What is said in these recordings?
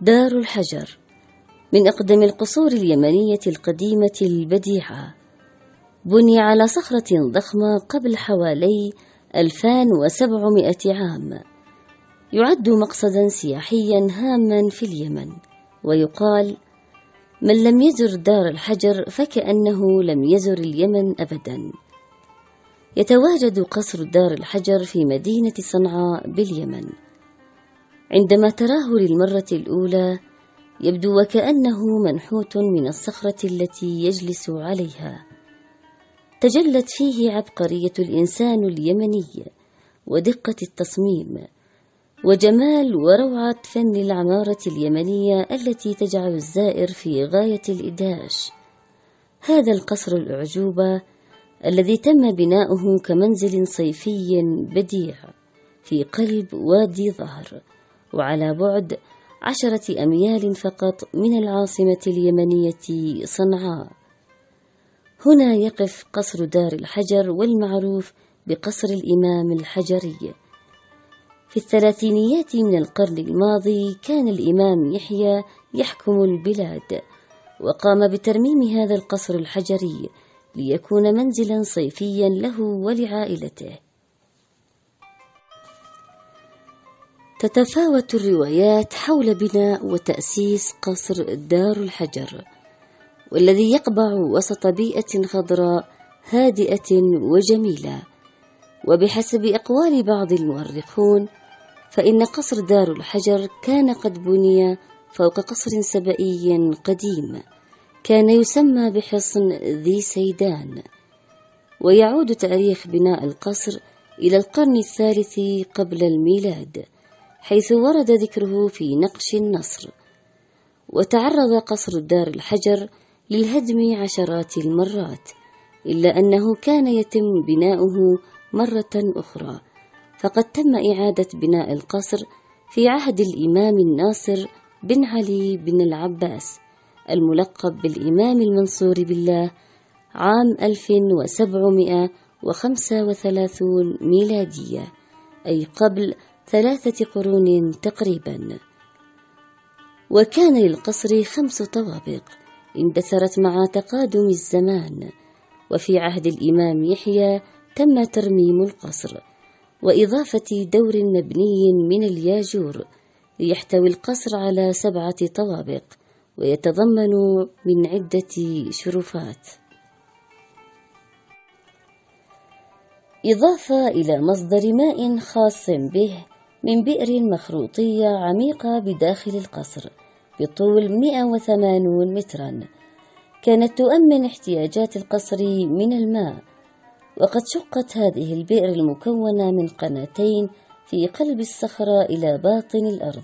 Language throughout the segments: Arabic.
دار الحجر من أقدم القصور اليمنية القديمة البديعة، بني على صخرة ضخمة قبل حوالي 2700 عام. يعد مقصدا سياحيا هاما في اليمن، ويقال: من لم يزر دار الحجر فكأنه لم يزر اليمن أبدا. يتواجد قصر دار الحجر في مدينة صنعاء باليمن. عندما تراه للمرة الأولى يبدو وكأنه منحوت من الصخرة التي يجلس عليها. تجلت فيه عبقرية الإنسان اليمني ودقة التصميم وجمال وروعة فن العمارة اليمنية التي تجعل الزائر في غاية الإدهاش. هذا القصر الأعجوبة الذي تم بناؤه كمنزل صيفي بديع في قلب وادي ظهر، وعلى بعد 10 أميال فقط من العاصمة اليمنية صنعاء. هنا يقف قصر دار الحجر، والمعروف بقصر الإمام الحجري. في الثلاثينيات من القرن الماضي كان الإمام يحيى يحكم البلاد، وقام بترميم هذا القصر الحجري ليكون منزلا صيفيا له ولعائلته. تتفاوت الروايات حول بناء وتأسيس قصر دار الحجر، والذي يقبع وسط بيئة خضراء هادئة وجميلة. وبحسب أقوال بعض المؤرخون فإن قصر دار الحجر كان قد بني فوق قصر سبئي قديم كان يسمى بحصن ذي سيدان. ويعود تاريخ بناء القصر إلى القرن الثالث قبل الميلاد، حيث ورد ذكره في نقش النصر. وتعرض قصر دار الحجر للهدم عشرات المرات، إلا أنه كان يتم بناؤه مرة أخرى، فقد تم إعادة بناء القصر في عهد الإمام الناصر بن علي بن العباس الملقب بالإمام المنصور بالله عام 1735 ميلادية، أي قبل 3 قرون تقريبا. وكان للقصر 5 طوابق اندثرت مع تقادم الزمان. وفي عهد الإمام يحيى تم ترميم القصر وإضافة دور مبني من الياجور ليحتوي القصر على 7 طوابق ويتضمن من عدة شرفات، إضافة إلى مصدر ماء خاص به من بئر مخروطية عميقة بداخل القصر بطول 180 مترا، كانت تؤمن احتياجات القصر من الماء. وقد شقت هذه البئر المكونة من قناتين في قلب الصخرة إلى باطن الأرض.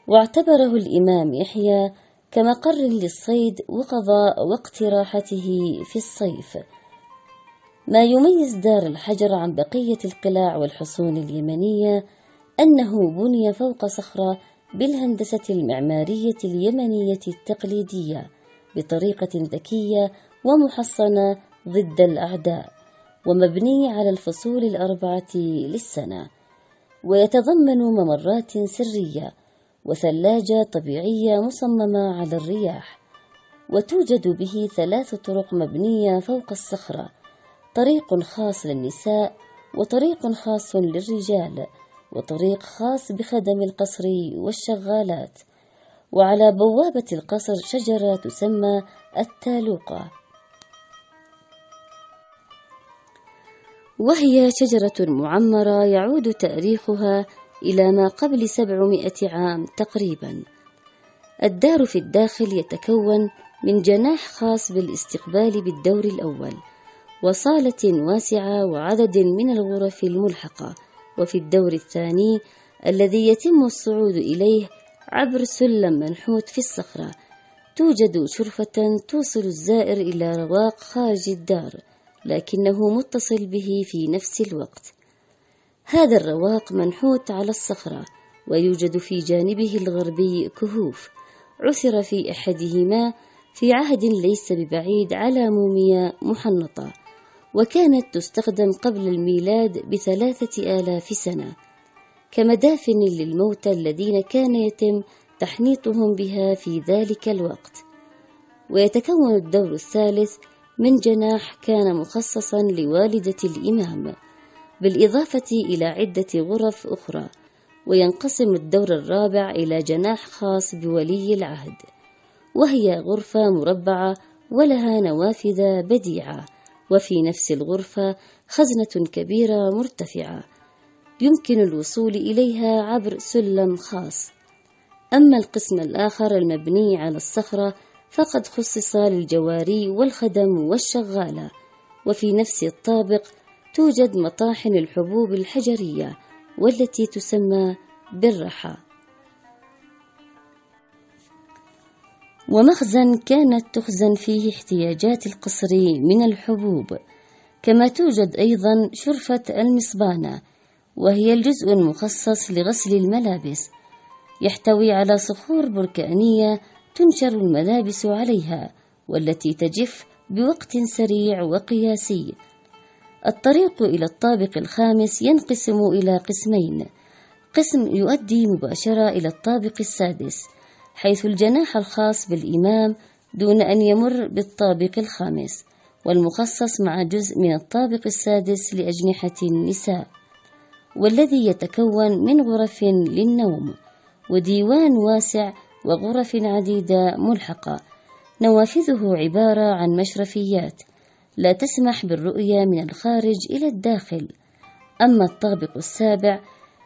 واعتبره الإمام يحيى كمقر للصيد وقضاء وقت راحته في الصيف. ما يميز دار الحجر عن بقية القلاع والحصون اليمنية أنه بني فوق صخرة بالهندسة المعمارية اليمنية التقليدية بطريقة ذكية ومحصنة ضد الأعداء، ومبني على الفصول 4 للسنة. ويتضمن ممرات سرية وثلاجة طبيعية مصممة على الرياح. وتوجد به 3 طرق مبنية فوق الصخرة: طريق خاص للنساء، وطريق خاص للرجال، وطريق خاص بخدم القصر والشغالات. وعلى بوابة القصر شجرة تسمى التالوقة، وهي شجرة معمرة يعود تاريخها إلى ما قبل 700 عام تقريبا. الدار في الداخل يتكون من جناح خاص بالاستقبال بالدور الأول، وصالة واسعة وعدد من الغرف الملحقة. وفي الدور الثاني الذي يتم الصعود إليه عبر سلم منحوت في الصخرة توجد شرفة توصل الزائر إلى رواق خارج الدار، لكنه متصل به في نفس الوقت. هذا الرواق منحوت على الصخرة، ويوجد في جانبه الغربي كهوف عثر في أحدهما في عهد ليس ببعيد على مومياء محنطة، وكانت تستخدم قبل الميلاد ب3000 سنة كمدافن للموتى الذين كان يتم تحنيطهم بها في ذلك الوقت. ويتكون الدور الثالث من جناح كان مخصصا لوالدة الإمام، بالإضافة إلى عدة غرف أخرى. وينقسم الدور الرابع إلى جناح خاص بولي العهد، وهي غرفة مربعة ولها نوافذ بديعة، وفي نفس الغرفة خزنة كبيرة مرتفعة يمكن الوصول إليها عبر سلم خاص. أما القسم الآخر المبني على الصخرة فقد خصص للجواري والخدم والشغالة. وفي نفس الطابق توجد مطاحن الحبوب الحجرية والتي تسمى بالرحى، ومخزن كانت تخزن فيه احتياجات القصر من الحبوب. كما توجد أيضا شرفة المصبانة، وهي الجزء المخصص لغسل الملابس، يحتوي على صخور بركانية تنشر الملابس عليها والتي تجف بوقت سريع وقياسي. الطريق إلى الطابق الخامس ينقسم إلى قسمين: قسم يؤدي مباشرة إلى الطابق السادس، حيث الجناح الخاص بالإمام دون أن يمر بالطابق الخامس، والمخصص مع جزء من الطابق السادس لأجنحة النساء، والذي يتكون من غرف للنوم وديوان واسع وغرف عديدة ملحقة. نوافذه عبارة عن مشرفيات لا تسمح بالرؤية من الخارج إلى الداخل. أما الطابق السابع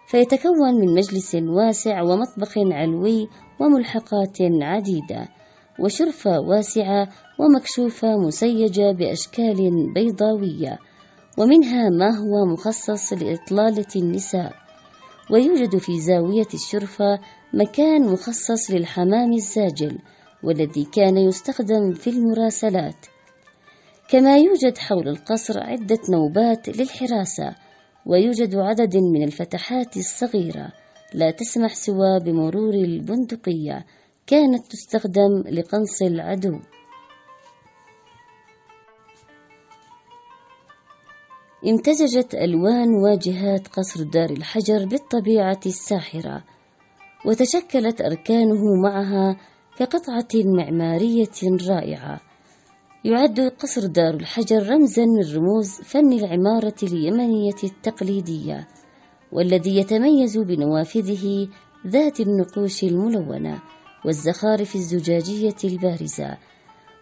فيتكون من مجلس واسع ومطبخ علوي وملحقات عديدة، وشرفة واسعة ومكشوفة مسيجة بأشكال بيضاوية، ومنها ما هو مخصص لإطلالة النساء. ويوجد في زاوية الشرفة مكان مخصص للحمام الزاجل، والذي كان يستخدم في المراسلات. كما يوجد حول القصر عدة نوبات للحراسة، ويوجد عدد من الفتحات الصغيرة لا تسمح سوى بمرور البندقية، كانت تستخدم لقنص العدو. امتزجت ألوان واجهات قصر دار الحجر بالطبيعة الساحرة، وتشكلت أركانه معها كقطعة معمارية رائعة. يعد قصر دار الحجر رمزا من رموز فن العمارة اليمنية التقليدية، والذي يتميز بنوافذه ذات النقوش الملونة والزخارف الزجاجية البارزة،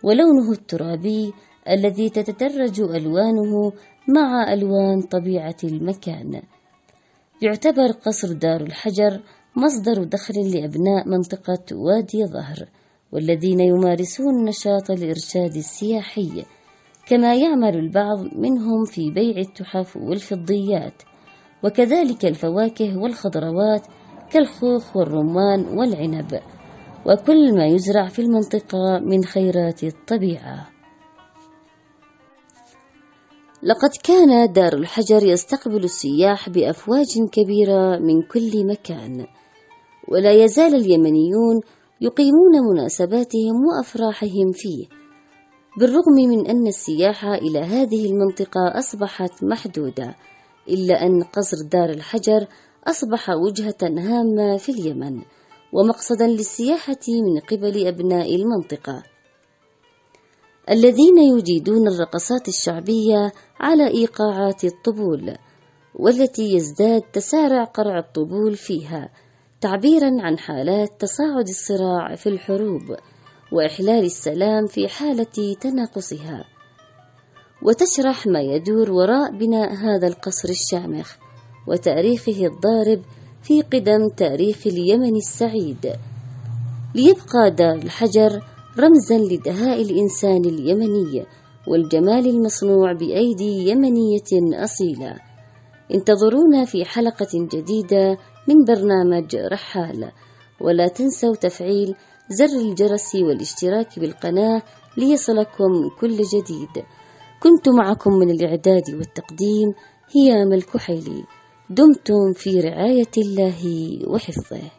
ولونه الترابي الذي تتدرج ألوانه مع ألوان طبيعة المكان. يعتبر قصر دار الحجر مصدر دخل لأبناء منطقة وادي ظهر، والذين يمارسون نشاط الإرشاد السياحي، كما يعمل البعض منهم في بيع التحف والفضيات، وكذلك الفواكه والخضروات كالخوخ والرمان والعنب، وكل ما يزرع في المنطقة من خيرات الطبيعة. لقد كان دار الحجر يستقبل السياح بأفواج كبيرة من كل مكان، ولا يزال اليمنيون يقيمون مناسباتهم وأفراحهم فيه، بالرغم من أن السياحة إلى هذه المنطقة أصبحت محدودة، إلا أن قصر دار الحجر أصبح وجهة هامة في اليمن ومقصدا للسياحة من قبل أبناء المنطقة، الذين يجيدون الرقصات الشعبية على إيقاعات الطبول، والتي يزداد تسارع قرع الطبول فيها، تعبيرا عن حالات تصاعد الصراع في الحروب وإحلال السلام في حالة تناقصها. وتشرح ما يدور وراء بناء هذا القصر الشامخ وتاريخه الضارب في قدم تاريخ اليمن السعيد، ليبقى دار الحجر رمزا لدهاء الإنسان اليمني والجمال المصنوع بأيدي يمنية أصيلة. انتظرونا في حلقة جديدة من برنامج رحال، ولا تنسوا تفعيل زر الجرس والاشتراك بالقناة ليصلكم كل جديد. كنت معكم من الإعداد والتقديم هيام الكحيلي. دمتم في رعاية الله وحفظه.